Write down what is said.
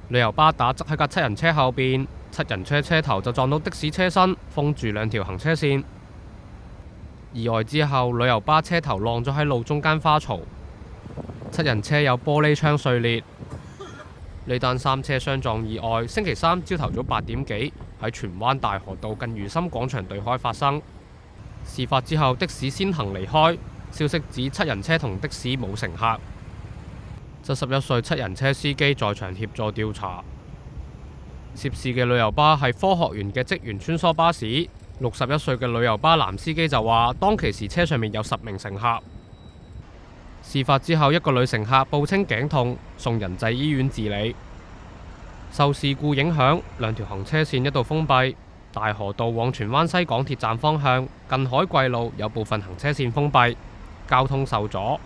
旅遊巴打側喺架七人車後邊，七人車車頭就撞到的士車身，封住兩條行車線。意外之後，旅遊巴車頭晾咗喺路中間花槽，七人車有玻璃窗碎裂。呢單三車相撞意外，星期三朝頭早8點幾喺荃灣大河道近如心廣場對開發生。事發之後，的士先行離開。消息指七人車同的士冇乘客。71歲七人車司機在場協助調查。涉事嘅旅遊巴係科學園嘅職員穿梭巴士。61歲嘅旅遊巴男司機就話，當其時車上面有10名乘客。事發之後，一個女乘客報稱頸痛，送仁濟醫院治理。受事故影響，兩條行車線一度封閉。大河道往荃灣西港鐵站方向近海桂路有部分行車線封閉，交通受阻。